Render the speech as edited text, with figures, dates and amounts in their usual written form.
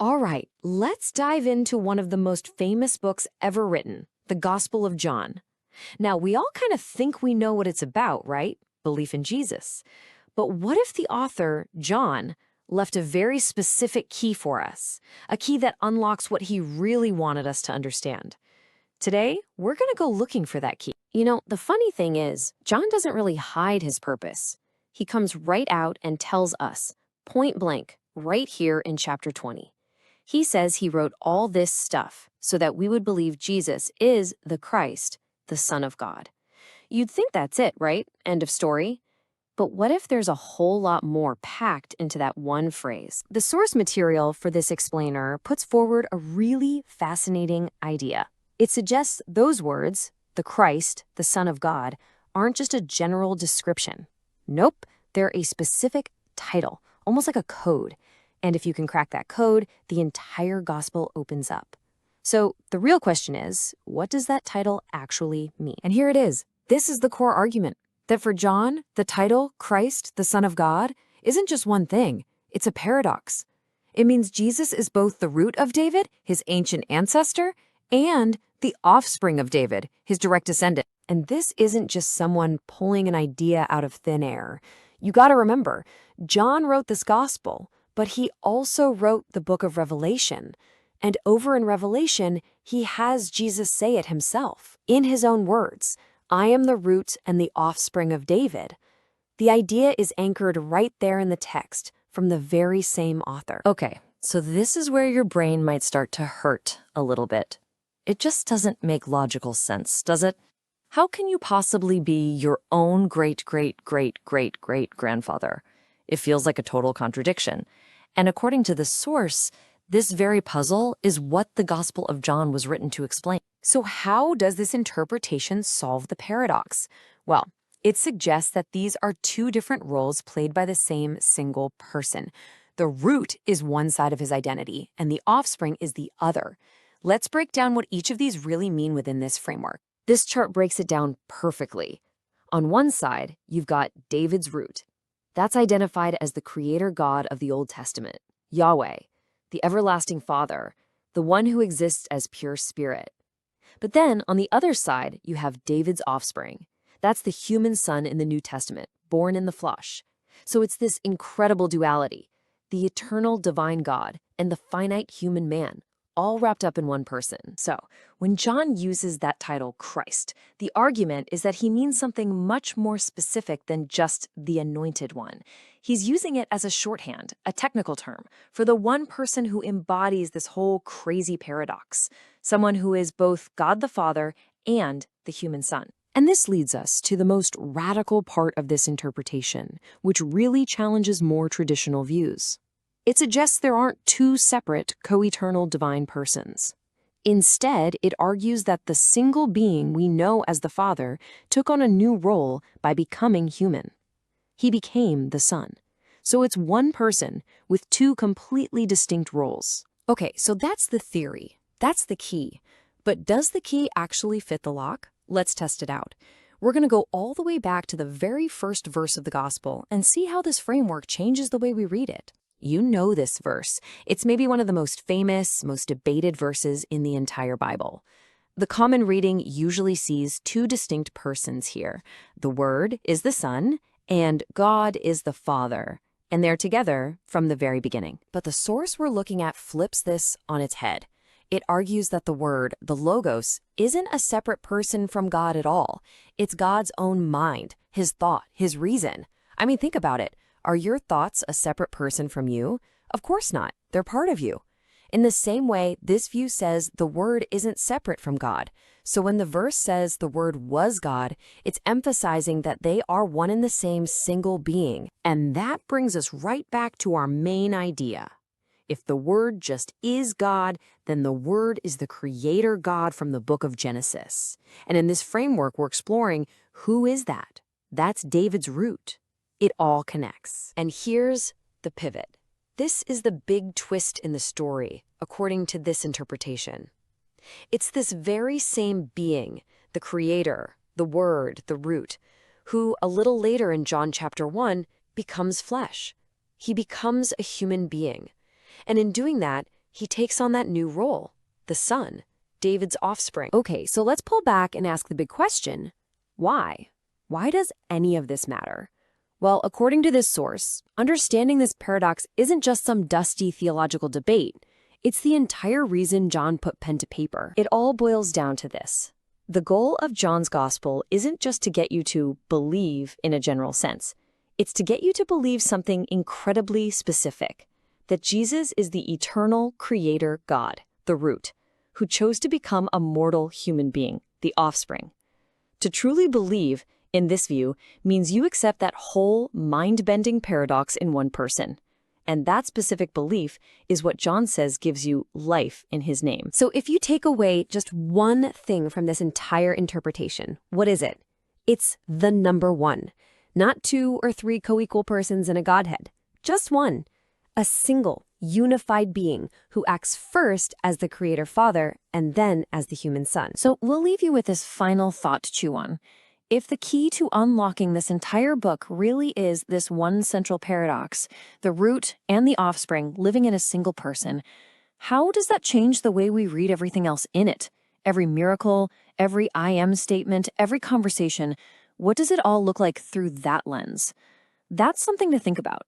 All right, let's dive into one of the most famous books ever written, the Gospel of John. Now, we all kind of think we know what it's about, right? Belief in Jesus. But what if the author, John, left a very specific key for us? A key that unlocks what he really wanted us to understand. Today, we're going to go looking for that key. You know, the funny thing is, John doesn't really hide his purpose. He comes right out and tells us, point blank, right here in chapter 20. He says he wrote all this stuff so that we would believe Jesus is the Christ, the Son of God. You'd think that's it, right? End of story. But what if there's a whole lot more packed into that one phrase? The source material for this explainer puts forward a really fascinating idea. It suggests those words, the Christ, the Son of God, aren't just a general description. Nope, they're a specific title, almost like a code. And if you can crack that code, the entire gospel opens up. So the real question is, what does that title actually mean? And here it is. This is the core argument, that for John, the title, Christ, the Son of God, isn't just one thing. It's a paradox. It means Jesus is both the root of David, his ancient ancestor, and the offspring of David, his direct descendant. And this isn't just someone pulling an idea out of thin air. You got to remember, John wrote this gospel, but he also wrote the book of Revelation. And over in Revelation, he has Jesus say it himself, in his own words, I am the root and the offspring of David. The idea is anchored right there in the text from the very same author. Okay, so this is where your brain might start to hurt a little bit. It just doesn't make logical sense, does it? How can you possibly be your own great-great-great-great-great-grandfather? It feels like a total contradiction. And according to the source, this very puzzle is what the Gospel of John was written to explain. So how does this interpretation solve the paradox? Well, it suggests that these are two different roles played by the same single person. The root is one side of his identity, and the offspring is the other. Let's break down what each of these really mean within this framework. This chart breaks it down perfectly. On one side, you've got David's root. That's identified as the creator God of the Old Testament, Yahweh, the everlasting Father, the one who exists as pure spirit. But then, on the other side, you have David's offspring. That's the human son in the New Testament, born in the flesh. So it's this incredible duality, the eternal divine God and the finite human man, all wrapped up in one person. So, when John uses that title, Christ, the argument is that he means something much more specific than just the anointed one. He's using it as a shorthand, a technical term, for the one person who embodies this whole crazy paradox, someone who is both God the Father and the human Son. And this leads us to the most radical part of this interpretation, which really challenges more traditional views. It suggests there aren't two separate, co-eternal divine persons. Instead, it argues that the single being we know as the Father took on a new role by becoming human. He became the Son. So it's one person with two completely distinct roles. Okay, so that's the theory. That's the key. But does the key actually fit the lock? Let's test it out. We're going to go all the way back to the very first verse of the Gospel and see how this framework changes the way we read it. You know this verse. It's maybe one of the most famous, most debated verses in the entire Bible. The common reading usually sees two distinct persons here. The Word is the Son, and God is the Father. And they're together from the very beginning. But the source we're looking at flips this on its head. It argues that the Word, the Logos, isn't a separate person from God at all. It's God's own mind, his thought, his reason. I mean, think about it. Are your thoughts a separate person from you? Of course not. They're part of you. In the same way, this view says the Word isn't separate from God. So when the verse says the Word was God, it's emphasizing that they are one and the same single being. And that brings us right back to our main idea. If the Word just is God, then the Word is the Creator God from the book of Genesis. And in this framework, we're exploring who is that? That's David's root. It all connects. And here's the pivot. This is the big twist in the story, according to this interpretation. It's this very same being, the Creator, the Word, the root, who a little later in John chapter 1 becomes flesh. He becomes a human being. And in doing that, He takes on that new role, the son, David's offspring. Okay, so let's pull back and ask the big question. Why? Why does any of this matter? Well, according to this source, understanding this paradox isn't just some dusty theological debate. It's the entire reason John put pen to paper. It all boils down to this. The goal of John's gospel isn't just to get you to believe in a general sense. It's to get you to believe something incredibly specific, that Jesus is the eternal creator God, the root, who chose to become a mortal human being, the offspring. To truly believe, in this view, means you accept that whole mind-bending paradox in one person. And that specific belief is what John says gives you life in his name. So if you take away just one thing from this entire interpretation, what is it? It's the number one. Not 2 or 3 co-equal persons in a Godhead. Just one. A single, unified being who acts first as the Creator Father and then as the human Son. So we'll leave you with this final thought to chew on. If the key to unlocking this entire book really is this one central paradox, the root and the offspring living in a single person, how does that change the way we read everything else in it? Every miracle, every I am statement, every conversation, what does it all look like through that lens? That's something to think about.